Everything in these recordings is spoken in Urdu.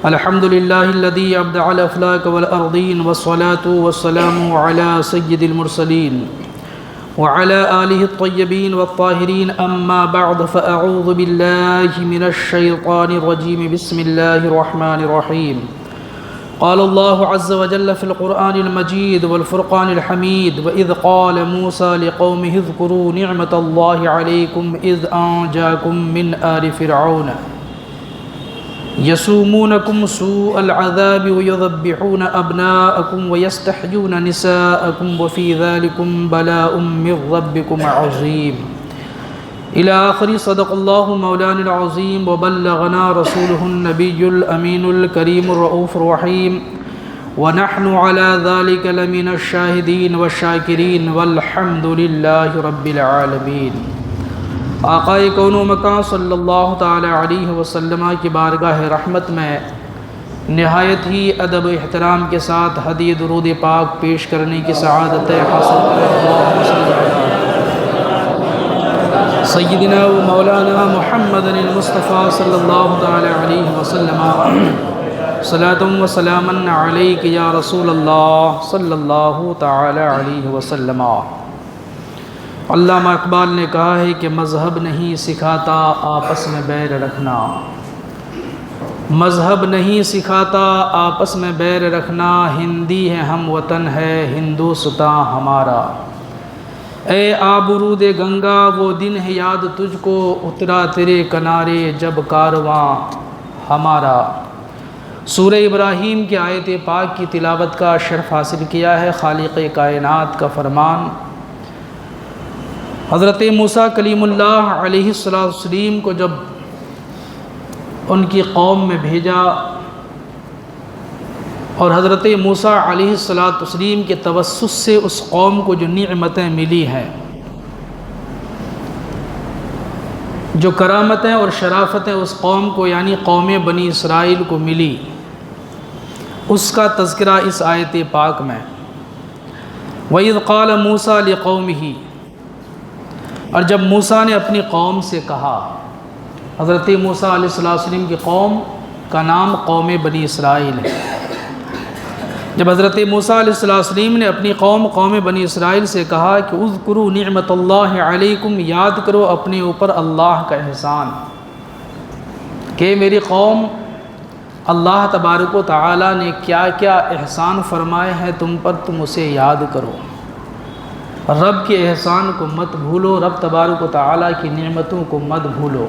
الحمد لله الذي أبدع الأفلاك والأرضين والصلاة والسلام على سيد المرسلين وعلى آله الطيبين والطاهرين أما بعد فأعوذ بالله من الشيطان الرجيم بسم الله الرحمن الرحيم قال الله عز وجل في القرآن المجيد والفرقان الحميد وإذ قال موسى لقومه اذكروا نعمة الله عليكم إذ أنجاكم من آل فرعون يسومونكم سوء العذاب ويذبحون أبناءكم ويستحيون نساءكم وفي ذلكم بلاء من ربكم عظيم إلى آخر صدق الله مولانا العظيم وبلغنا رسوله النبي الأمين الكريم الرؤوف الرحيم ونحن على ذلك لمن الشاهدين والشاكرين والحمد لله رب العالمين۔ آقائے کون و مکان صلی اللہ تعالی علیہ وسلم کی بارگاہ رحمت میں نہایت ہی ادب و احترام کے ساتھ ہدیہ درود پاک پیش کرنے کی سعادت حاصل کریں۔ سیدنا و مولانا محمد المصطفیٰ صلی اللہ تعالی علیہ وسلم صلاۃ و سلاما علیک یا رسول اللہ صلی اللہ تعالی علیہ وسلم۔ علامہ اقبال نے کہا ہے کہ مذہب نہیں سکھاتا آپس میں بیر رکھنا، مذہب نہیں سکھاتا آپس میں بیر رکھنا، ہندی ہے ہم وطن ہے ہندوستاں ہمارا۔ اے آبرود گنگا وہ دن ہے یاد تجھ کو، اترا تیرے کنارے جب کارواں ہمارا۔ سورہ ابراہیم کی آیت پاک کی تلاوت کا شرف حاصل کیا ہے۔ خالق کائنات کا فرمان، حضرت موسیٰ کلیم اللہ علیہ السلام کو جب ان کی قوم میں بھیجا اور حضرت موسیٰ علیہ السلام کے توسط سے اس قوم کو جو نعمتیں ملی ہیں، جو کرامتیں اور شرافتیں اس قوم کو یعنی قوم بنی اسرائیل کو ملی، اس کا تذکرہ اس آیت پاک میں۔ وَإِذْ قَالَ مُوسَىٰ لِقَوْمِهِ، اور جب موسیٰ نے اپنی قوم سے کہا، حضرت موسیٰ علیہ السلام کی قوم کا نام قوم بنی اسرائیل ہے۔ جب حضرت موسیٰ علیہ السلام نے اپنی قوم بنی اسرائیل سے کہا کہ اذکروا نعمت اللہ علیکم، یاد کرو اپنے اوپر اللہ کا احسان، کہ میری قوم اللہ تبارک و تعالیٰ نے کیا کیا احسان فرمائے ہیں تم پر، تم اسے یاد کرو، رب کے احسان کو مت بھولو، رب تبارک و تعالیٰ کی نعمتوں کو مت بھولو۔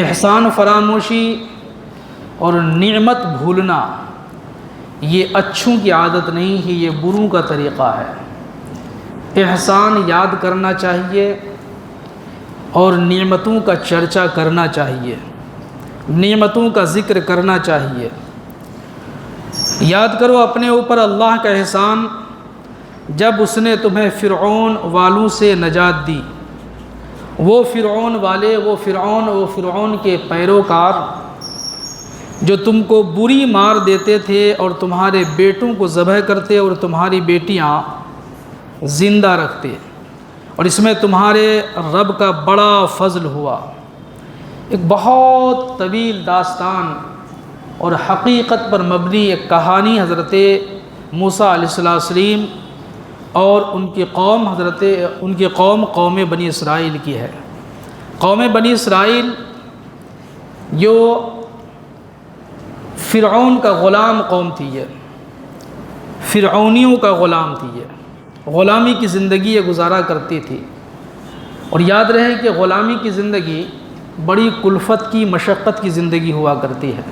احسان فراموشی اور نعمت بھولنا یہ اچھوں کی عادت نہیں ہے، یہ بروں کا طریقہ ہے۔ احسان یاد کرنا چاہیے اور نعمتوں کا چرچا کرنا چاہیے، نعمتوں کا ذکر کرنا چاہیے۔ یاد کرو اپنے اوپر اللہ کا احسان جب اس نے تمہیں فرعون والوں سے نجات دی۔ وہ فرعون والے، وہ فرعون کے پیروکار جو تم کو بری مار دیتے تھے اور تمہارے بیٹوں کو ذبح کرتے اور تمہاری بیٹیاں زندہ رکھتے، اور اس میں تمہارے رب کا بڑا فضل ہوا۔ ایک بہت طویل داستان اور حقیقت پر مبنی ایک کہانی حضرت موسیٰ علیہ السلام اور ان کی قوم قوم بنی اسرائیل کی ہے۔ قوم بنی اسرائیل جو فرعون کا غلام قوم تھی، یہ فرعونیوں کا غلام تھی، یہ غلامی کی زندگی یہ گزارا کرتی تھی۔ اور یاد رہے کہ غلامی کی زندگی بڑی کلفت کی، مشقت کی زندگی ہوا کرتی ہے،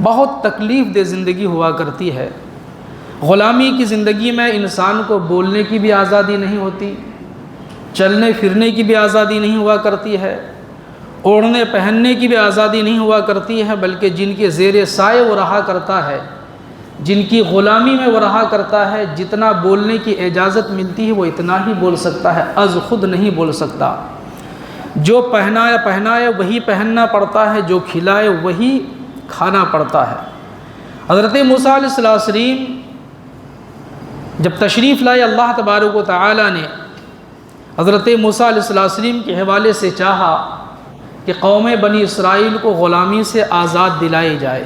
بہت تکلیف دہ زندگی ہوا کرتی ہے۔ غلامی کی زندگی میں انسان کو بولنے کی بھی آزادی نہیں ہوتی، چلنے پھرنے کی بھی آزادی نہیں ہوا کرتی ہے، اوڑھنے پہننے کی بھی آزادی نہیں ہوا کرتی ہے، بلکہ جن کے زیر سائے وہ رہا کرتا ہے، جن کی غلامی میں وہ رہا کرتا ہے، جتنا بولنے کی اجازت ملتی ہے وہ اتنا ہی بول سکتا ہے، از خود نہیں بول سکتا۔ جو پہنائے وہی پہننا پڑتا ہے، جو کھلائے وہی کھانا پڑتا ہے۔ حضرت موسیٰ علیہ السلام جب تشریف لائے، اللہ تبارک و تعالیٰ نے حضرت موسیٰ علیہ السلام کے حوالے سے چاہا کہ قوم بنی اسرائیل کو غلامی سے آزاد دلائی جائے،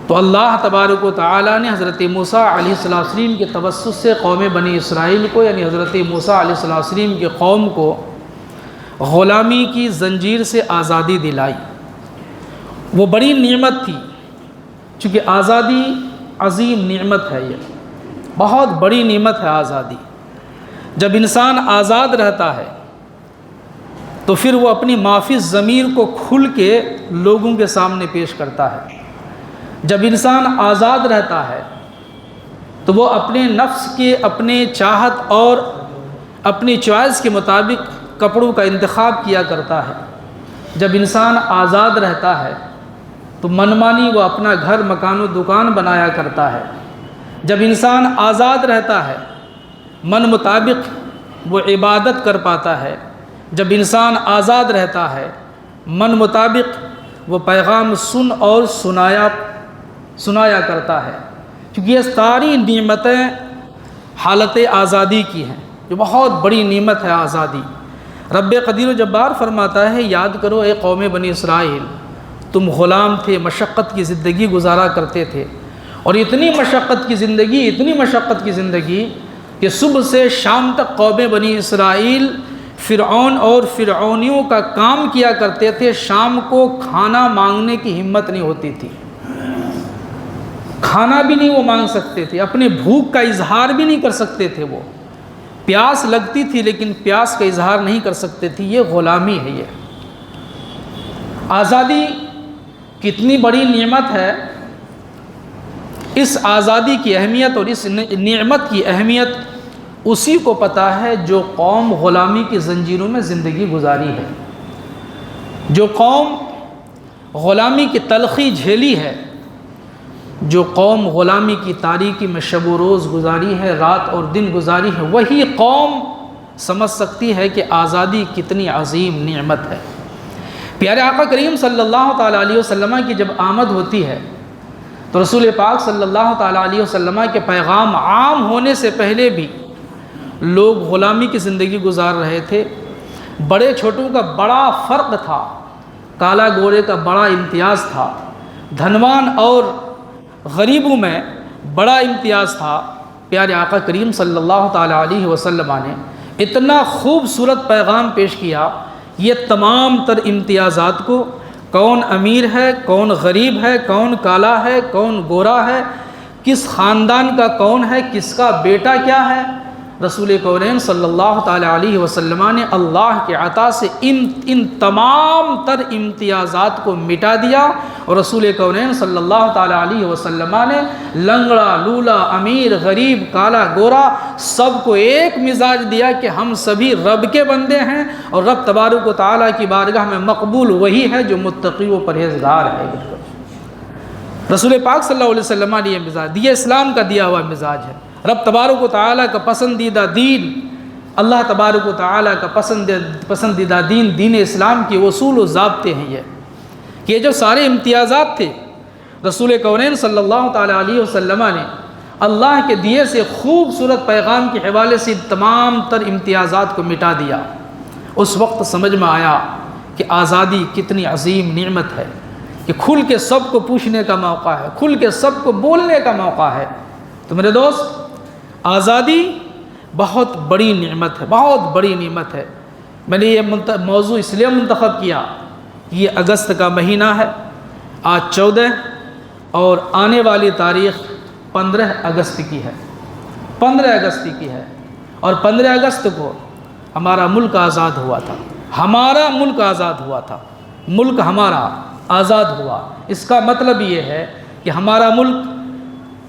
تو اللہ تبارک و تعالیٰ نے حضرت موسیٰ علیہ السلام کے توسط سے قوم بنی اسرائیل کو، یعنی حضرت موسیٰ علیہ السلام کے قوم کو غلامی کی زنجیر سے آزادی دلائی۔ وہ بڑی نعمت تھی، چونکہ آزادی عظیم نعمت ہے، یہ بہت بڑی نعمت ہے آزادی۔ جب انسان آزاد رہتا ہے تو پھر وہ اپنی معافی ضمیر کو کھل کے لوگوں کے سامنے پیش کرتا ہے۔ جب انسان آزاد رہتا ہے تو وہ اپنے نفس کے، اپنے چاہت اور اپنی چوائس کے مطابق کپڑوں کا انتخاب کیا کرتا ہے۔ جب انسان آزاد رہتا ہے تو منمانی وہ اپنا گھر، مکان و دکان بنایا کرتا ہے۔ جب انسان آزاد رہتا ہے من مطابق وہ عبادت کر پاتا ہے۔ جب انسان آزاد رہتا ہے من مطابق وہ پیغام سن اور سنایا کرتا ہے، کیونکہ یہ ساری نعمتیں حالت آزادی کی ہیں، جو بہت بڑی نعمت ہے آزادی۔ رب قدیر و جبار فرماتا ہے، یاد کرو اے قوم بنی اسرائیل، تم غلام تھے، مشقت کی زندگی گزارا کرتے تھے، اور اتنی مشقت کی زندگی کہ صبح سے شام تک قوم بنی اسرائیل فرعون اور فرعونیوں کا کام کیا کرتے تھے۔ شام کو کھانا مانگنے کی ہمت نہیں ہوتی تھی، کھانا بھی نہیں وہ مانگ سکتے تھے، اپنے بھوک کا اظہار بھی نہیں کر سکتے تھے۔ وہ پیاس لگتی تھی لیکن پیاس کا اظہار نہیں کر سکتے تھے۔ یہ غلامی ہے۔ یہ آزادی کتنی بڑی نعمت ہے، اس آزادی کی اہمیت اور اس نعمت کی اہمیت اسی کو پتہ ہے جو قوم غلامی کی زنجیروں میں زندگی گزاری ہے، جو قوم غلامی کی تلخی جھیلی ہے، جو قوم غلامی کی تاریکی میں شب و روز گزاری ہے، رات اور دن گزاری ہے، وہی قوم سمجھ سکتی ہے کہ آزادی کتنی عظیم نعمت ہے۔ پیارے آقا کریم صلی اللہ تعالیٰ علیہ وسلم کی جب آمد ہوتی ہے تو رسول پاک صلی اللہ تعالیٰ علیہ وسلم کے پیغام عام ہونے سے پہلے بھی لوگ غلامی کی زندگی گزار رہے تھے۔ بڑے چھوٹوں کا بڑا فرق تھا، کالا گورے کا بڑا امتیاز تھا، دھنوان اور غریبوں میں بڑا امتیاز تھا۔ پیارے آقا کریم صلی اللہ تعالیٰ علیہ وسلم نے اتنا خوبصورت پیغام پیش کیا، یہ تمام تر امتیازات کو، کون امیر ہے، کون غریب ہے، کون کالا ہے، کون گورا ہے، کس خاندان کا کون ہے، کس کا بیٹا کیا ہے، رسول کونین صلی اللہ تعالیٰ علیہ وسلم نے اللہ کے عطا سے ان تمام تر امتیازات کو مٹا دیا، اور رسول کونین صلی اللہ تعالیٰ علیہ وسلم نے لنگڑا، لولا، امیر، غریب، کالا، گورا سب کو ایک مزاج دیا کہ ہم سبھی رب کے بندے ہیں، اور رب تبارک و تعالیٰ کی بارگاہ میں مقبول وہی ہے جو متقی و پرہیزگار ہے۔ رسول پاک صلی اللہ علیہ وسلم نے یہ مزاج دیا، اسلام کا دیا ہوا مزاج ہے۔ رب تبارک و تعالیٰ کا پسندیدہ دین، اللہ تبارک و تعالیٰ کا پسندیدہ دین، دین اسلام کی اصول و ضابطے ہیں یہ جو سارے امتیازات تھے رسول کونین صلی اللہ تعالیٰ علیہ وسلم نے اللہ کے دیے سے خوبصورت پیغام کے حوالے سے تمام تر امتیازات کو مٹا دیا۔ اس وقت سمجھ میں آیا کہ آزادی کتنی عظیم نعمت ہے، کہ کھل کے سب کو پوچھنے کا موقع ہے، کھل کے سب کو بولنے کا موقع ہے۔ تو میرے دوست، آزادی بہت بڑی نعمت ہے، بہت بڑی نعمت ہے۔ میں نے یہ موضوع اس لیے منتخب کیا، یہ اگست کا مہینہ ہے، آج 14 اور آنے والی تاریخ 15 اگست کی ہے، 15 اگست کی ہے، اور 15 اگست کو ہمارا ملک آزاد ہوا تھا، ہمارا ملک آزاد ہوا تھا، ملک ہمارا آزاد ہوا۔ اس کا مطلب یہ ہے کہ ہمارا ملک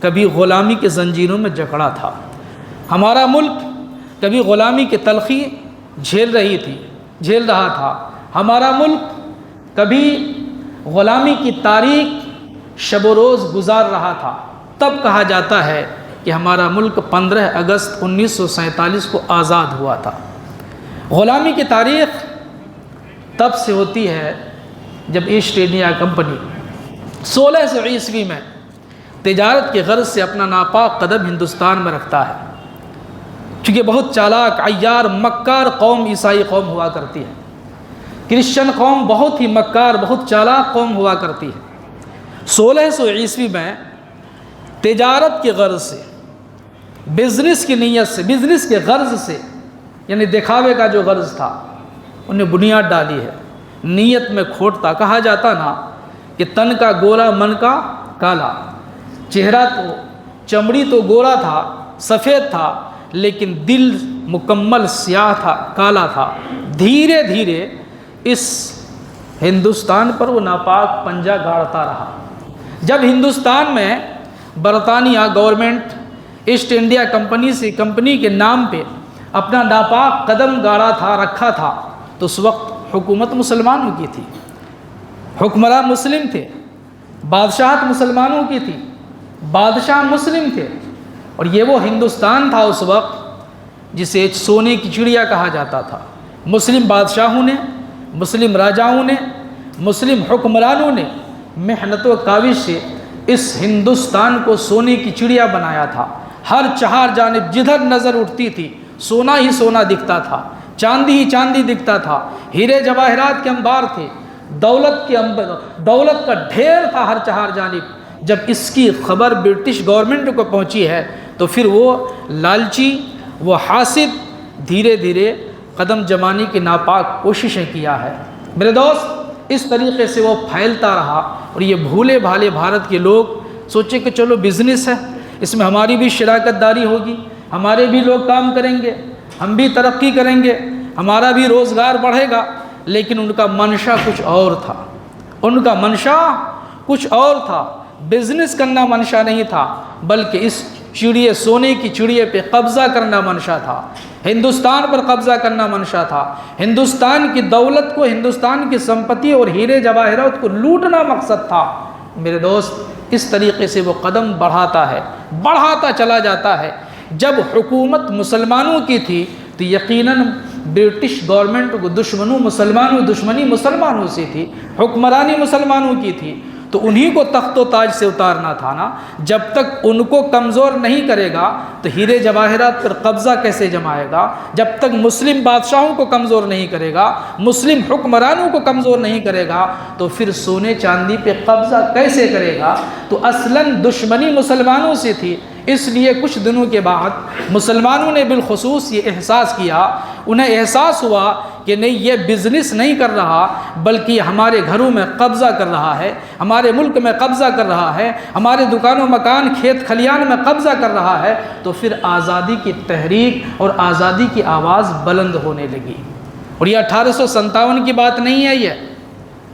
کبھی غلامی کے زنجیروں میں جکڑا تھا، ہمارا ملک کبھی غلامی کی تلخی جھیل رہا تھا، ہمارا ملک کبھی غلامی کی تاریک شب و روز گزار رہا تھا۔ تب کہا جاتا ہے کہ ہمارا ملک 15 اگست 1947 کو آزاد ہوا تھا۔ غلامی کی تاریخ تب سے ہوتی ہے جب ایسٹ انڈیا کمپنی 1600 عیسوی میں تجارت کے غرض سے اپنا ناپاک قدم ہندوستان میں رکھتا ہے، چونکہ بہت چالاک، عیار، مکار قوم عیسائی قوم ہوا کرتی ہے۔ کرسچن قوم بہت ہی مکار، بہت چالاک قوم ہوا کرتی ہے۔ 1600 عیسوی میں تجارت کی غرض سے، بزنس کی نیت سے، بزنس کے غرض سے، یعنی دکھاوے کا جو غرض تھا، انہیں بنیاد ڈالی ہے۔ نیت میں کھوٹ تھا، کہا جاتا نا کہ تن کا گورا من کا کالا، چہرہ تو، چمڑی تو گورا تھا، سفید تھا، لیکن دل مکمل سیاہ تھا، کالا تھا۔ دھیرے دھیرے اس ہندوستان پر وہ ناپاک پنجہ گاڑتا رہا۔ جب ہندوستان میں برطانیہ گورنمنٹ ایسٹ انڈیا کمپنی کے نام پہ اپنا ناپاک قدم گاڑا تھا، رکھا تھا، تو اس وقت حکومت مسلمانوں کی تھی، حکمراں مسلم تھے، بادشاہت مسلمانوں کی تھی، بادشاہ مسلم تھے، اور یہ وہ ہندوستان تھا اس وقت جسے سونے کی چڑیا کہا جاتا تھا۔ مسلم بادشاہوں نے، مسلم راجاؤں نے، مسلم حکمرانوں نے محنت و کاوش سے اس ہندوستان کو سونے کی چڑیا بنایا تھا۔ ہر چہار جانب جدھر نظر اٹھتی تھی سونا ہی سونا دکھتا تھا، چاندی ہی چاندی دکھتا تھا، ہیرے جواہرات کے انبار تھے، دولت کا ڈھیر تھا ہر چہار جانب۔ جب اس کی خبر برٹش گورنمنٹ کو پہنچی ہے تو پھر وہ لالچی، وہ حاسد، دھیرے دھیرے قدم جمانے کی ناپاک کوششیں کیا ہے۔ میرے دوست، اس طریقے سے وہ پھیلتا رہا، اور یہ بھولے بھالے بھارت کے لوگ سوچے کہ چلو بزنس ہے، اس میں ہماری بھی شراکت داری ہوگی، ہمارے بھی لوگ کام کریں گے، ہم بھی ترقی کریں گے، ہمارا بھی روزگار بڑھے گا۔ لیکن ان کا منشا کچھ اور تھا، ان کا منشا کچھ اور تھا۔ بزنس کرنا منشا نہیں تھا، بلکہ اس چڑیے، سونے کی چڑیے پہ قبضہ کرنا منشا تھا، ہندوستان پر قبضہ کرنا منشا تھا، ہندوستان کی دولت کو، ہندوستان کی سمپتی اور ہیرے جواہرات کو لوٹنا مقصد تھا۔ میرے دوست، اس طریقے سے وہ قدم بڑھاتا ہے، بڑھاتا چلا جاتا ہے۔ جب حکومت مسلمانوں کی تھی تو یقیناً برٹش گورنمنٹ کو دشمنی مسلمانوں سے تھی، حکمرانی مسلمانوں کی تھی، تو انہی کو تخت و تاج سے اتارنا تھا نا۔ جب تک ان کو کمزور نہیں کرے گا تو ہیرے جواہرات پر قبضہ کیسے جمائے گا؟ جب تک مسلم بادشاہوں کو کمزور نہیں کرے گا، مسلم حکمرانوں کو کمزور نہیں کرے گا، تو پھر سونے چاندی پہ قبضہ کیسے کرے گا؟ تو اصلاً دشمنی مسلمانوں سے تھی۔ اس لیے کچھ دنوں کے بعد مسلمانوں نے بالخصوص یہ احساس کیا، انہیں احساس ہوا کہ نہیں، یہ بزنس نہیں کر رہا بلکہ ہمارے گھروں میں قبضہ کر رہا ہے، ہمارے ملک میں قبضہ کر رہا ہے، ہمارے دکانوں مکان کھیت کھلیان میں قبضہ کر رہا ہے۔ تو پھر آزادی کی تحریک اور آزادی کی آواز بلند ہونے لگی۔ اور یہ 1857 کی بات نہیں ہے، یہ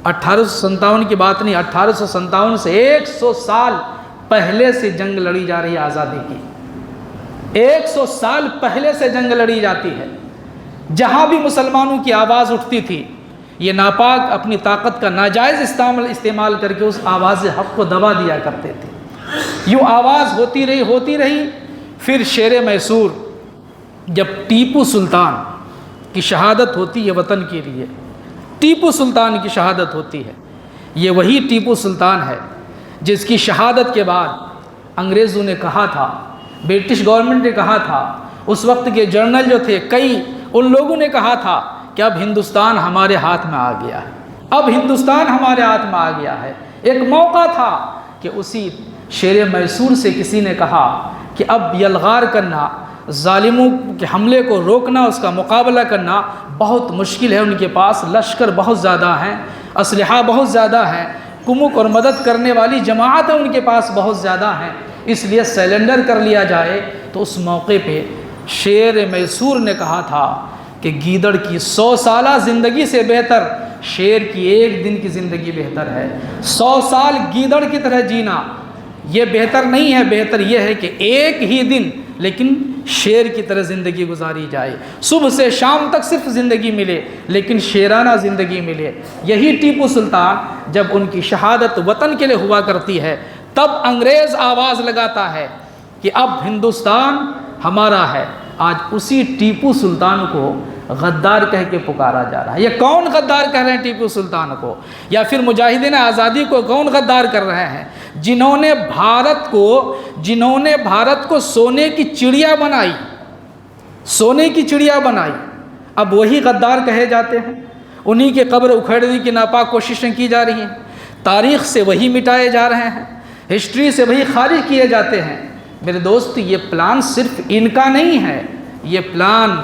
1857 کی بات نہیں، 1857 سے 100 سال پہلے سے جنگ لڑی جا رہی ہے آزادی کی۔ 100 سال پہلے سے جنگ لڑی جاتی ہے۔ جہاں بھی مسلمانوں کی آواز اٹھتی تھی، یہ ناپاک اپنی طاقت کا ناجائز استعمال کر کے اس آواز حق کو دبا دیا کرتے تھے۔ یوں آواز ہوتی رہی۔ پھر شیر میسور، جب ٹیپو سلطان کی شہادت ہوتی ہے وطن کے لیے، ٹیپو سلطان کی شہادت ہوتی ہے، یہ وہی ٹیپو سلطان ہے جس کی شہادت کے بعد انگریزوں نے کہا تھا، برٹش گورنمنٹ نے کہا تھا، اس وقت کے جرنل جو تھے ان لوگوں نے کہا تھا کہ اب ہندوستان ہمارے ہاتھ میں آ گیا ہے، اب ہندوستان ہمارے ہاتھ میں آ گیا ہے۔ ایک موقع تھا کہ اسی شیر میسور سے کسی نے کہا کہ اب یلغار کرنا، ظالموں کے حملے کو روکنا، اس کا مقابلہ کرنا بہت مشکل ہے، ان کے پاس لشکر بہت زیادہ ہیں، اسلحہ بہت زیادہ ہیں، کمک اور مدد کرنے والی جماعتیں ان کے پاس بہت زیادہ ہیں، اس لیے سیلنڈر کر لیا جائے۔ تو اس موقع پہ شیر میسور نے کہا تھا کہ گیدڑ کی 100 سالہ زندگی سے بہتر شیر کی ایک دن کی زندگی بہتر ہے۔ 100 سال گیدڑ کی طرح جینا یہ بہتر نہیں ہے، بہتر یہ ہے کہ ایک ہی دن لیکن شیر کی طرح زندگی گزاری جائے، صبح سے شام تک صرف زندگی ملے لیکن شیرانہ زندگی ملے۔ یہی ٹیپو سلطان جب ان کی شہادت وطن کے لیے ہوا کرتی ہے، تب انگریز آواز لگاتا ہے کہ اب ہندوستان ہمارا ہے۔ آج اسی ٹیپو سلطان کو غدار کہہ کے پکارا جا رہا ہے۔ یہ کون غدار کہہ رہے ہیں ٹیپو سلطان کو؟ یا پھر مجاہدین آزادی کو کون غدار کر رہے ہیں؟ جنہوں نے بھارت کو سونے کی چڑیا بنائی، سونے کی چڑیا بنائی، اب وہی غدار کہے جاتے ہیں۔ انہی کے قبر اکھیڑنے کی ناپاک کوششیں کی جا رہی ہیں، تاریخ سے وہی مٹائے جا رہے ہیں، ہسٹری سے وہی خارج کیے جاتے ہیں۔ میرے دوست، یہ پلان صرف ان کا نہیں ہے، یہ پلان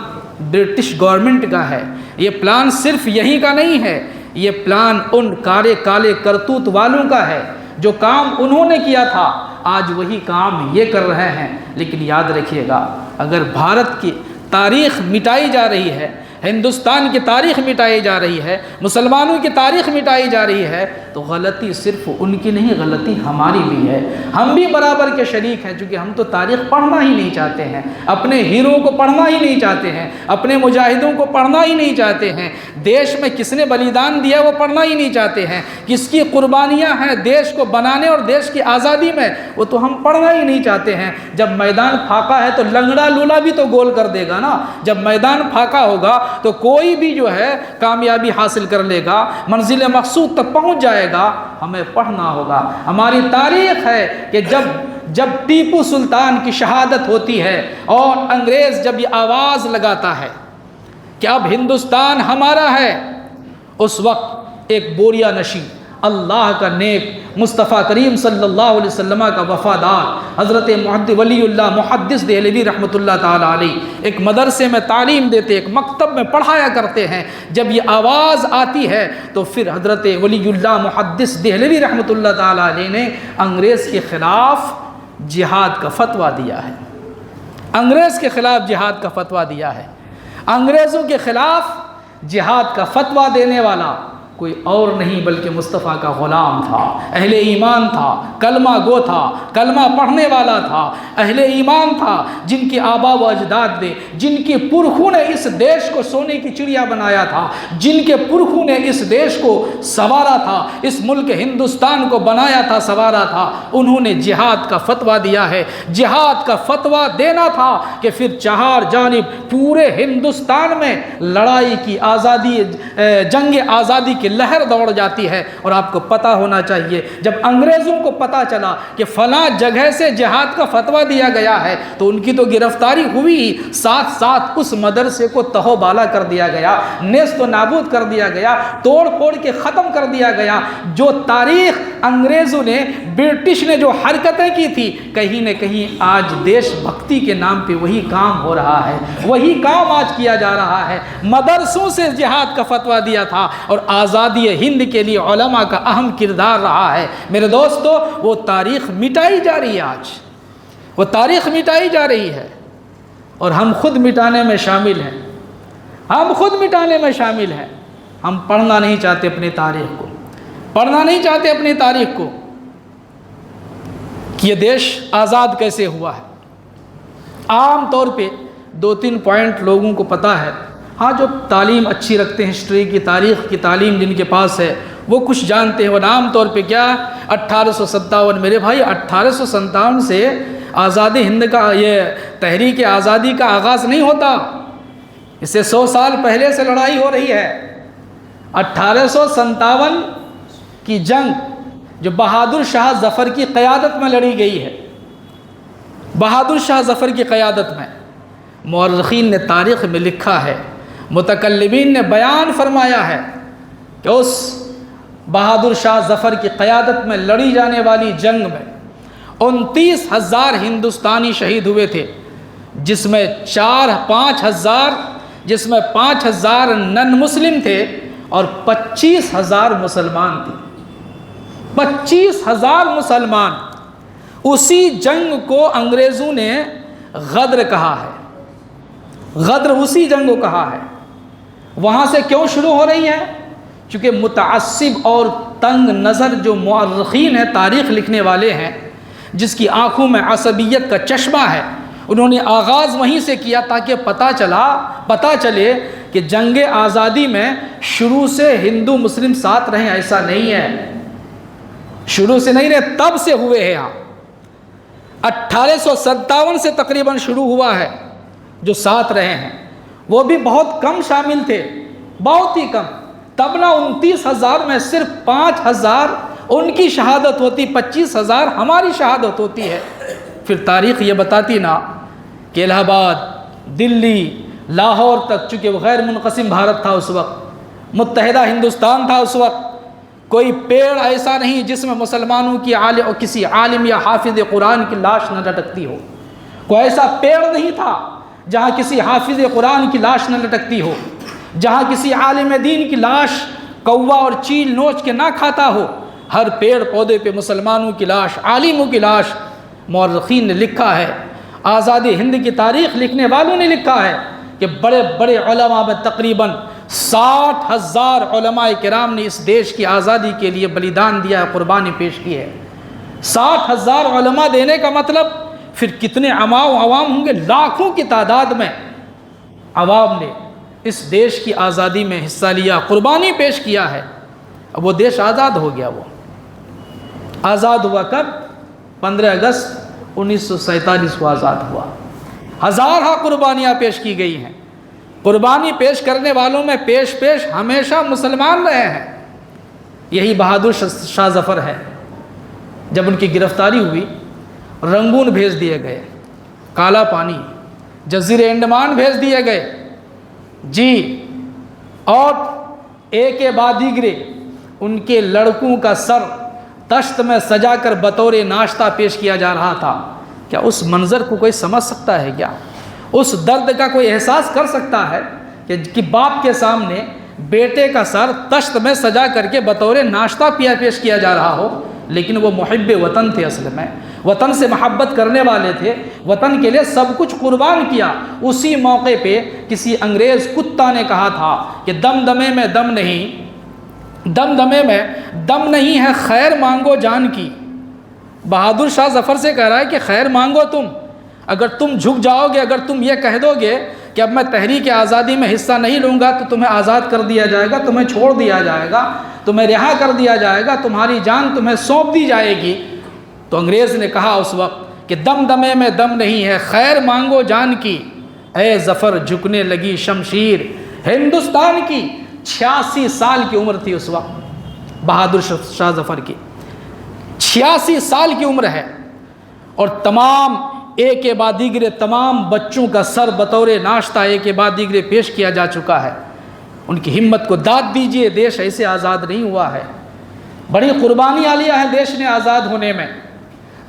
برٹش گورنمنٹ کا ہے، یہ پلان صرف یہیں کا نہیں ہے، یہ پلان ان کالے کرتوت والوں کا ہے۔ جو کام انہوں نے کیا تھا آج وہی کام یہ کر رہے ہیں۔ لیکن یاد رکھیے گا، اگر بھارت کی تاریخ مٹائی جا رہی ہے، ہندوستان کی تاریخ مٹائی جا رہی ہے، مسلمانوں کی تاریخ مٹائی جا رہی ہے، تو غلطی صرف ان کی نہیں، غلطی ہماری بھی ہے۔ ہم بھی برابر کے شریک ہیں، چونکہ ہم تو تاریخ پڑھنا ہی نہیں چاہتے ہیں، اپنے ہیرو کو پڑھنا ہی نہیں چاہتے ہیں، اپنے مجاہدوں کو پڑھنا ہی نہیں چاہتے ہیں، دیش میں کس نے بلیدان دیا وہ پڑھنا ہی نہیں چاہتے ہیں، کس کی قربانیاں ہیں دیش کو بنانے اور دیش کی آزادی میں، وہ تو ہم پڑھنا ہی نہیں چاہتے ہیں۔ جب میدان پھاکا ہے تو لنگڑا لولا بھی تو گول کر دے گا نا، جب میدان پھاکا ہوگا تو کوئی بھی جو ہے کامیابی حاصل کر لے گا، منزل مقصود تک پہنچ جائے گا۔ ہمیں پڑھنا ہوگا۔ ہماری تاریخ ہے کہ جب ٹیپو سلطان کی شہادت ہوتی ہے اور انگریز جب یہ آواز لگاتا ہے کہ اب ہندوستان ہمارا ہے، اس وقت ایک بوریا نشین، اللہ کا نیک، مصطفیٰ کریم صلی اللہ علیہ وسلم کا وفادار حضرت ولی اللہ محدث دہلوی رحمۃ اللہ تعالیٰ علیہ ایک مدرسے میں تعلیم دیتے، ایک مکتب میں پڑھایا کرتے ہیں۔ جب یہ آواز آتی ہے تو پھر حضرت ولی اللہ محدث دہلوی رحمۃ اللہ تعالیٰ علیہ نے انگریز کے خلاف جہاد کا فتویٰ دیا ہے، انگریز کے خلاف جہاد کا فتویٰ دیا ہے۔ انگریزوں کے خلاف جہاد کا فتویٰ دینے والا کوئی اور نہیں بلکہ مصطفیٰ کا غلام تھا، اہل ایمان تھا، کلمہ گو تھا، کلمہ پڑھنے والا تھا، اہل ایمان تھا، جن کی آبا و اجداد نے، جن کی پرکھوں نے اس دیش کو سونے کی چڑیا بنایا تھا، جن کے پرکھوں نے اس دیش کو سنوارا تھا، اس ملک ہندوستان کو بنایا تھا، سنوارا تھا، انہوں نے جہاد کا فتویٰ دیا ہے۔ جہاد کا فتویٰ دینا تھا کہ پھر چہار جانب پورے ہندوستان میں لڑائی کی آزادی، جنگ آزادی کی لہر دوڑ جاتی ہے۔ اور آپ کو پتہ ہونا چاہیے، جب انگریزوں کو پتہ چلا کہ فلاں جگہ سے جہاد کا فتویٰ دیا گیا ہے تو ان کی تو گرفتاری ہوئی ہی، ساتھ ساتھ اس مدرسے کو تہو بالا کر دیا گیا، نیست و نابود کر دیا گیا، توڑ پھوڑ کے ختم کر دیا گیا۔ جو تاریخ انگریزوں نے، برٹش نے جو حرکتیں کی تھی، کہیں نہ کہیں آج دیش بھکتی کے نام پہ وہی کام ہو رہا ہے، وہی کام آج کیا جا رہا ہے۔ مدرسوں سے جہاد کا فتویٰ دیا تھا اور آزادی ہند کے لیے علماء کا اہم کردار رہا ہے۔ میرے دوستو، وہ تاریخ مٹائی جا رہی ہے، آج وہ تاریخ مٹائی جا رہی ہے اور ہم خود مٹانے میں شامل ہیں، ہم خود مٹانے میں شامل ہیں۔ ہم پڑھنا نہیں چاہتے اپنی تاریخ کو، پڑھنا نہیں چاہتے اپنی تاریخ کو کہ یہ دیش آزاد کیسے ہوا ہے۔ عام طور پہ 2-3 پوائنٹ لوگوں کو پتہ ہے، ہاں جو تعلیم اچھی رکھتے ہیں، ہسٹری کی، تاریخ کی تعلیم جن کے پاس ہے وہ کچھ جانتے ہیں۔ اور عام طور پہ کیا 1857، میرے بھائی 1857 سے آزادی ہند کا، یہ تحریک آزادی کا آغاز نہیں ہوتا، اس سے 100 سال پہلے سے لڑائی ہو رہی ہے۔ 1857 کی جنگ جو بہادر شاہ ظفر کی قیادت میں لڑی گئی ہے، بہادر شاہ ظفر کی قیادت میں، مورخین نے تاریخ میں لکھا ہے، متکلمین نے بیان فرمایا ہے کہ اس بہادر شاہ ظفر کی قیادت میں لڑی جانے والی جنگ میں 29,000 ہندوستانی شہید ہوئے تھے، جس میں 5,000 نن مسلم تھے اور 25,000 مسلمان تھے۔ 25,000 مسلمان۔ اسی جنگ کو انگریزوں نے غدر کہا ہے، غدر اسی جنگ کو کہا ہے۔ وہاں سے کیوں شروع ہو رہی ہے؟ چونکہ متعصب اور تنگ نظر جو مورخین ہیں، تاریخ لکھنے والے ہیں، جس کی آنکھوں میں عصبیت کا چشمہ ہے، انہوں نے آغاز وہیں سے کیا تاکہ پتہ چلے کہ جنگ آزادی میں شروع سے ہندو مسلم ساتھ رہیں، ایسا نہیں ہے، شروع سے نہیں رہے، تب سے ہوئے ہیں۔ 1857 سے تقریباً شروع ہوا ہے، جو ساتھ رہے ہیں وہ بھی بہت کم شامل تھے، بہت ہی کم۔ تب نہ 29,000 میں صرف 5,000 ان کی شہادت ہوتی، 25,000 ہماری شہادت ہوتی ہے۔ پھر تاریخ یہ بتاتی نا کہ الہ آباد، دلی، لاہور تک، چونکہ وہ غیر منقسم بھارت تھا اس وقت، متحدہ ہندوستان تھا اس وقت، کوئی پیڑ ایسا نہیں جس میں مسلمانوں کی عالم اور کسی عالم یا حافظ قرآن کی لاش نہ لٹکتی ہو، کوئی ایسا پیڑ نہیں تھا جہاں کسی حافظ قرآن کی لاش نہ لٹکتی ہو، جہاں کسی عالم دین کی لاش کوا اور چیل نوچ کے نہ کھاتا ہو۔ ہر پیڑ پودے پہ مسلمانوں کی لاش، عالموں کی لاش۔ مورخین نے لکھا ہے، آزادی ہند کی تاریخ لکھنے والوں نے لکھا ہے کہ بڑے بڑے علماء میں تقریباً 60,000 علماء کرام نے اس دیش کی آزادی کے لیے بلیدان دیا ہے، قربانی پیش کی ہے۔ 60,000 علماء دینے کا مطلب پھر کتنے عوام ہوں گے؟ لاکھوں کی تعداد میں عوام نے اس دیش کی آزادی میں حصہ لیا، قربانی پیش کیا ہے۔ اب وہ دیش آزاد ہو گیا۔ وہ آزاد ہوا کب؟ 15 اگست 1947 کو آزاد ہوا۔ ہزارہ قربانیاں پیش کی گئی ہیں۔ قربانی پیش کرنے والوں میں پیش ہمیشہ مسلمان رہے ہیں۔ یہی بہادر شاہ ظفر ہے۔ جب ان کی گرفتاری ہوئی، رنگون بھیج دیے گئے، کالا پانی، جزیرے انڈمان بھیج دیے گئے جی، اور ایک کے بعد دیگرے ان کے لڑکوں کا سر تشت میں سجا کر بطور ناشتہ پیش کیا جا رہا تھا۔ کیا اس منظر کو کوئی سمجھ سکتا ہے؟ کیا اس درد کا کوئی احساس کر سکتا ہے کہ باپ کے سامنے بیٹے کا سر تشت میں سجا کر کے بطور ناشتہ پیش کیا جا رہا ہو؟ لیکن وہ محب وطن تھے، اصل میں وطن سے محبت کرنے والے تھے، وطن کے لیے سب کچھ قربان کیا۔ اسی موقع پہ کسی انگریز کتا نے کہا تھا کہ دمدمے میں دم نہیں ہے، خیر مانگو جان کی۔ بہادر شاہ ظفر سے کہہ رہا ہے کہ خیر مانگو تم، اگر تم جھک جاؤ گے، اگر تم یہ کہہ دو گے کہ اب میں تحریک آزادی میں حصہ نہیں لوں گا تو تمہیں آزاد کر دیا جائے گا، تمہیں چھوڑ دیا جائے گا، تمہیں رہا کر دیا جائے گا، تمہاری جان تمہیں سونپ دی جائے گی۔ تو انگریز نے کہا اس وقت کہ دمدمے میں دم نہیں ہے، خیر مانگو جان کی۔ اے ظفر جھکنے لگی شمشیر ہندوستان کی۔ 86 سال کی عمر تھی اس وقت بہادر شاہ ظفر کی، 86 سال کی عمر ہے، اور تمام ایک کے بعد دیگرے تمام بچوں کا سر بطور ناشتہ ایک کے بعد دیگرے پیش کیا جا چکا ہے۔ ان کی ہمت کو داد دیجئے، دیش ایسے آزاد نہیں ہوا ہے۔ بڑی قربانیاں لیا ہے دیش نے آزاد ہونے میں،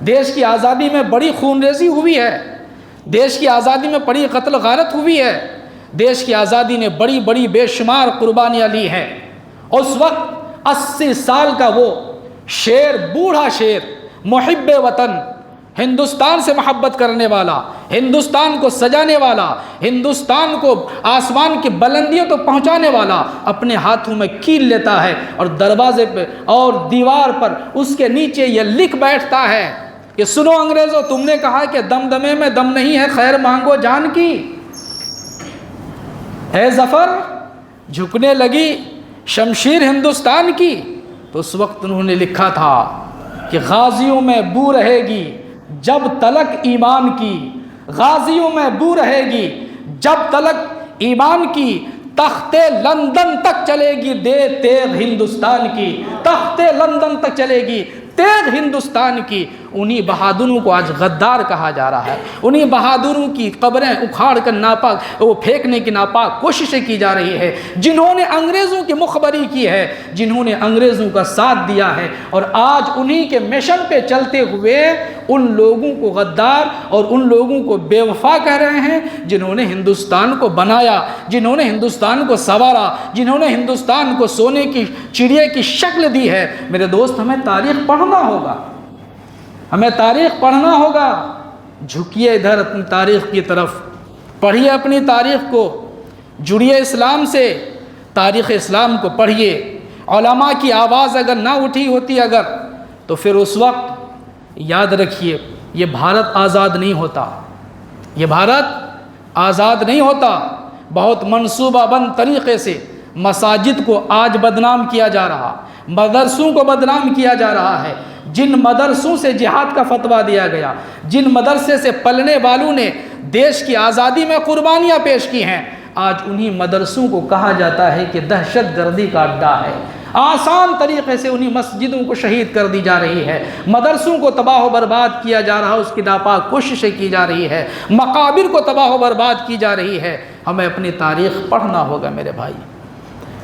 دیش کی آزادی میں بڑی خون ریزی ہوئی ہے، دیش کی آزادی میں بڑی قتل غارت ہوئی ہے، دیش کی آزادی نے بڑی بڑی بے شمار قربانیاں لی ہیں۔ اس وقت 80 سال کا وہ شیر، بوڑھا شیر، محب وطن، ہندوستان سے محبت کرنے والا، ہندوستان کو سجانے والا، ہندوستان کو آسمان کی بلندیوں تو پہنچانے والا، اپنے ہاتھوں میں کیل لیتا ہے اور دروازے پہ اور دیوار پر اس کے نیچے یہ لکھ بیٹھتا ہے کہ سنو انگریزوں، تم نے کہا کہ دمدمے میں دم نہیں ہے، خیر مانگو جان کی۔ اے ظفر جھکنے لگی شمشیر ہندوستان کی۔ تو اس وقت انہوں نے لکھا تھا کہ غازیوں میں بو رہے گی جب تلک ایمان کی، غازیوں میں بو رہے گی جب تلک ایمان کی، تخت لندن تک چلے گی دے تیغ ہندوستان کی، تخت لندن تک چلے گی تیغ ہندوستان کی۔ انہی بہادروں کو آج غدار کہا جا رہا ہے، انہی بہادروں کی قبریں اکھاڑ کر ناپاک وہ پھینکنے کی ناپاک کوششیں کی جا رہی ہے، جنہوں نے انگریزوں کی مخبری کی ہے، جنہوں نے انگریزوں کا ساتھ دیا ہے، اور آج انہی کے مشن پہ چلتے ہوئے ان لوگوں کو غدار اور ان لوگوں کو بے وفا کہہ رہے ہیں جنہوں نے ہندوستان کو بنایا، جنہوں نے ہندوستان کو سنوارا، جنہوں نے ہندوستان کو سونے کی چڑیا کی شکل دی ہے۔ میرے دوست، ہمیں تاریخ پڑھنا ہوگا، ہمیں تاریخ پڑھنا ہوگا۔ جھکیے ادھر اپنی تاریخ کی طرف، پڑھیے اپنی تاریخ کو، جڑیے اسلام سے، تاریخ اسلام کو پڑھیے۔ علماء کی آواز اگر نہ اٹھی ہوتی تو پھر اس وقت یاد رکھیے یہ بھارت آزاد نہیں ہوتا، یہ بھارت آزاد نہیں ہوتا۔ بہت منصوبہ بند طریقے سے مساجد کو آج بدنام کیا جا رہا، مدرسوں کو بدنام کیا جا رہا ہے۔ جن مدرسوں سے جہاد کا فتویٰ دیا گیا، جن مدرسے سے پلنے والوں نے دیش کی آزادی میں قربانیاں پیش کی ہیں، آج انہی مدرسوں کو کہا جاتا ہے کہ دہشت گردی کا اڈا ہے۔ آسان طریقے سے انہی مسجدوں کو شہید کر دی جا رہی ہے، مدرسوں کو تباہ و برباد کیا جا رہا، اس کی ناپاک کوششیں کی جا رہی ہے، مقابر کو تباہ و برباد کی جا رہی ہے۔ ہمیں اپنی تاریخ پڑھنا ہوگا میرے بھائی،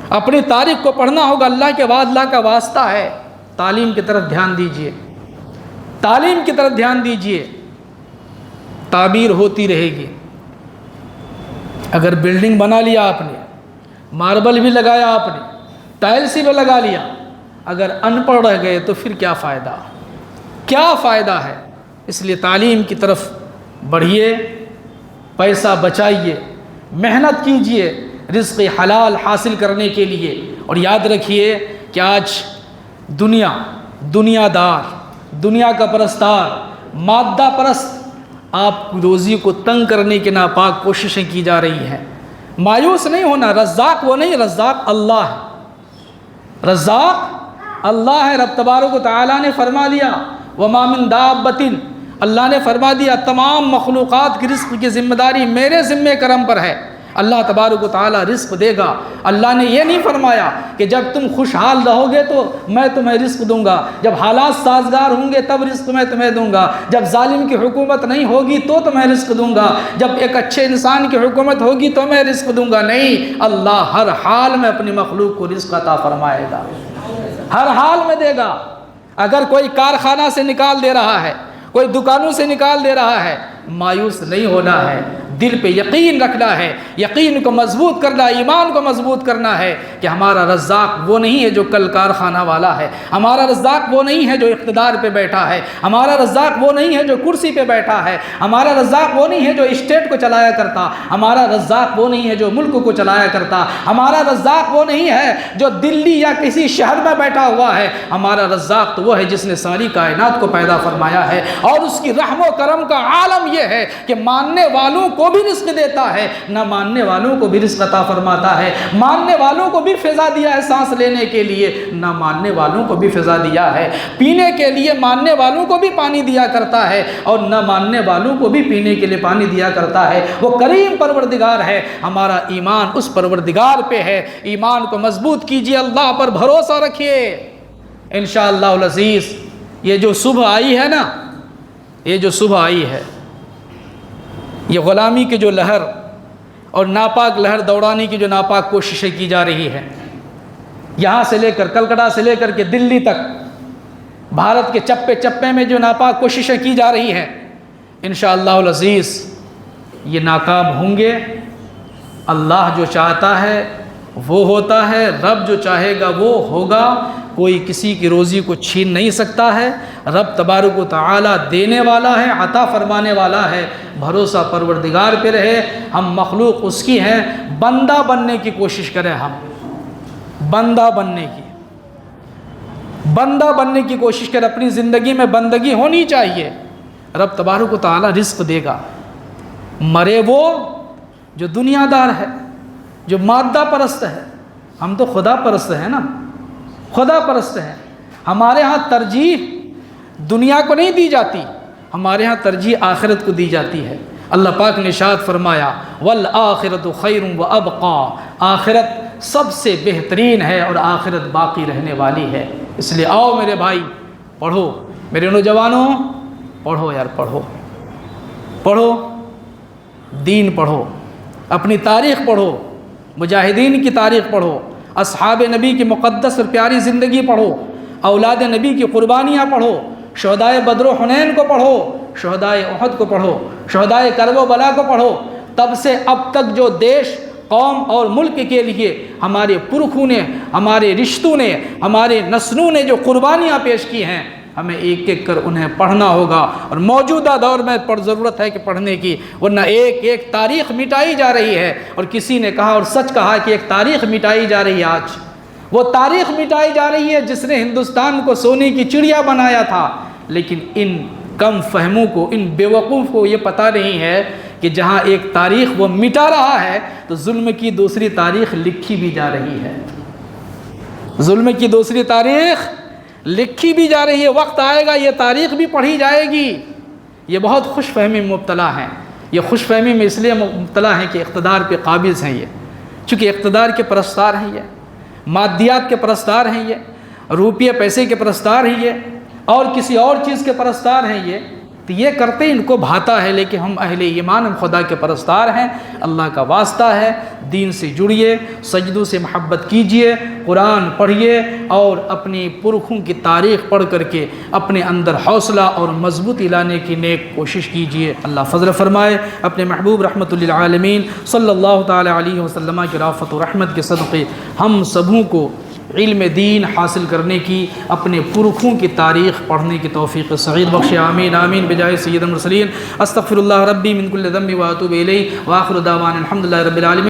اپنی تاریخ کو پڑھنا ہوگا، اللہ کے بعد اللہ کا واسطہ ہے، تعلیم کی طرف دھیان دیجئے، تعلیم کی طرف دھیان دیجئے، تعمیر ہوتی رہے گی۔ اگر بلڈنگ بنا لیا آپ نے، ماربل بھی لگایا آپ نے، ٹائلس بھی لگا لیا، اگر ان پڑھ رہ گئے تو پھر کیا فائدہ، کیا فائدہ ہے؟ اس لیے تعلیم کی طرف بڑھیے، پیسہ بچائیے، محنت کیجئے رزق حلال حاصل کرنے کے لیے۔ اور یاد رکھیے کہ آج دنیا دار، دنیا کا پرستار، مادہ پرست آپ کی روزی کو تنگ کرنے کی ناپاک کوششیں کی جا رہی ہیں۔ مایوس نہیں ہونا، رزاق وہ نہیں، رزاق اللہ ہے، رزاق اللہ ہے۔ رب تبارک و تعالیٰ نے فرما دیا وَمَا مِن دَابَّةٍ، اللہ نے فرما دیا تمام مخلوقات کی رزق کی ذمہ داری میرے ذمہ کرم پر ہے۔ اللہ تبارک و تعالیٰ رزق دے گا۔ اللہ نے یہ نہیں فرمایا کہ جب تم خوشحال رہو گے تو میں تمہیں رزق دوں گا، جب حالات سازگار ہوں گے تب رزق میں تمہیں دوں گا، جب ظالم کی حکومت نہیں ہوگی تو تمہیں رزق دوں گا، جب ایک اچھے انسان کی حکومت ہوگی تو میں رزق دوں گا۔ نہیں، اللہ ہر حال میں اپنی مخلوق کو رزق عطا فرمائے گا، ہر حال میں دے گا۔ اگر کوئی کارخانہ سے نکال دے رہا ہے، کوئی دکانوں سے نکال دے رہا ہے، مایوس نہیں ہونا ہے، دل پہ یقین رکھنا ہے، یقین کو مضبوط کرنا، ایمان کو مضبوط کرنا ہے کہ ہمارا رزاق وہ نہیں ہے جو کل کارخانہ والا ہے، ہمارا رزاق وہ نہیں ہے جو اقتدار پہ بیٹھا ہے، ہمارا رزاق وہ نہیں ہے جو کرسی پہ بیٹھا ہے، ہمارا رزاق وہ نہیں ہے جو اسٹیٹ کو چلایا کرتا، ہمارا رزاق وہ نہیں ہے جو ملک کو چلایا کرتا، ہمارا رزاق وہ نہیں ہے جو دلی یا کسی شہر میں بیٹھا ہوا ہے، ہمارا رزاق تو وہ ہے جس نے ساری کائنات کو پیدا فرمایا ہے۔ اور اس کی رحم و کرم کا عالم یہ ہے کہ ماننے والوں کو بھی رزق دیتا ہے، نہ ماننے والوں کو بھی رزق عطا فرماتا ہے۔ ماننے والوں کو بھی فضا دیا ہے سانس لینے کے لیے، نہ ماننے والوں کو بھی فضا دیا ہے۔ پینے کے لیے ماننے والوں کو بھی پانی دیا کرتا ہے اور نہ ماننے والوں کو بھی پینے کے لیے پانی دیا کرتا ہے۔ وہ کریم پروردگار ہے، ہمارا ایمان اس پروردگار پہ ہے۔ ایمان کو مضبوط کیجئے، اللہ پر بھروسہ رکھیے، انشاءاللہ العزیز۔ یہ جو صبح آئی ہے نا، یہ جو صبح آئی ہے، یہ غلامی کی جو لہر اور ناپاک لہر دوڑانے کی جو ناپاک کوششیں کی جا رہی ہیں، یہاں سے لے کر کلکتہ سے لے کر کے دلی تک بھارت کے چپے چپے میں جو ناپاک کوششیں کی جا رہی ہیں، انشاءاللہ العزیز یہ ناکام ہوں گے۔ اللہ جو چاہتا ہے وہ ہوتا ہے، رب جو چاہے گا وہ ہوگا، کوئی کسی کی روزی کو چھین نہیں سکتا ہے۔ رب تبارک و تعالیٰ دینے والا ہے، عطا فرمانے والا ہے۔ بھروسہ پروردگار پہ رہے، ہم مخلوق اس کی ہیں، بندہ بننے کی کوشش کریں، ہم بندہ بننے کی کوشش کریں، اپنی زندگی میں بندگی ہونی چاہیے۔ رب تبارک و تعالیٰ رزق دے گا۔ مرے وہ جو دنیا دار ہے، جو مادہ پرست ہے، ہم تو خدا پرست ہیں نا، خدا پرست ہیں۔ ہمارے ہاں ترجیح دنیا کو نہیں دی جاتی، ہمارے ہاں ترجیح آخرت کو دی جاتی ہے۔ اللہ پاک نے ارشاد فرمایا وَالْآخِرَةُ خَيْرٌ وَأَبْقَىٰ، آخرت سب سے بہترین ہے اور آخرت باقی رہنے والی ہے۔ اس لیے آؤ میرے بھائی، پڑھو، میرے نوجوانوں پڑھو یار، پڑھو دین، پڑھو اپنی تاریخ، پڑھو مجاہدین کی تاریخ، پڑھو اصحاب نبی کی مقدس اور پیاری زندگی، پڑھو اولاد نبی کی قربانیاں، پڑھو شہدائے بدر و حنین کو، پڑھو شہدائے احد کو، پڑھو شہدائے کرب و بلا کو، پڑھو۔ تب سے اب تک جو دیش، قوم اور ملک کے لیے ہمارے پرکھوں نے، ہمارے رشتوں نے، ہمارے نسلوں نے جو قربانیاں پیش کی ہیں، ہمیں ایک ایک کر انہیں پڑھنا ہوگا۔ اور موجودہ دور میں ضرورت ہے کہ پڑھنے کی، ورنہ ایک ایک تاریخ مٹائی جا رہی ہے۔ اور کسی نے کہا اور سچ کہا کہ ایک تاریخ مٹائی جا رہی ہے آج، وہ تاریخ مٹائی جا رہی ہے جس نے ہندوستان کو سونے کی چڑیا بنایا تھا۔ لیکن ان کم فہموں کو، ان بیوقوف کو یہ پتہ نہیں ہے کہ جہاں ایک تاریخ وہ مٹا رہا ہے تو ظلم کی دوسری تاریخ لکھی بھی جا رہی ہے، ظلم کی دوسری تاریخ لکھی بھی جا رہی ہے۔ وقت آئے گا یہ تاریخ بھی پڑھی جائے گی۔ یہ بہت خوش فہمی میں مبتلا ہیں، یہ خوش فہمی میں اس لیے مبتلا ہیں کہ اقتدار پہ قابض ہیں یہ، چونکہ اقتدار کے پرستار ہیں، یہ مادیات کے پرستار ہیں، یہ روپیے پیسے کے پرستار ہیں، یہ اور کسی اور چیز کے پرستار ہیں، یہ تو یہ کرتے ان کو بھاتا ہے، لیکن ہم اہل ایمان، ہم خدا کے پرستار ہیں، اللہ کا واسطہ ہے، دین سے جڑیے، سجدوں سے محبت کیجئے، قرآن پڑھیے اور اپنی پرکھوں کی تاریخ پڑھ کر کے اپنے اندر حوصلہ اور مضبوطی لانے کی نیک کوشش کیجئے۔ اللہ فضل فرمائے اپنے محبوب رحمت للعالمین صلی اللہ تعالی علیہ وسلم کی رافت و رحمت کے صدقے ہم سبوں کو علم دین حاصل کرنے کی، اپنے پرکھوں کی تاریخ پڑھنے کی توفیق سعید بخش، آمین آمین بجائے سید المرسلین۔ استغفر اللہ ربی من کل ذنب واتوب الیہ، وآخر دعوانا الحمدللہ رب العالمین۔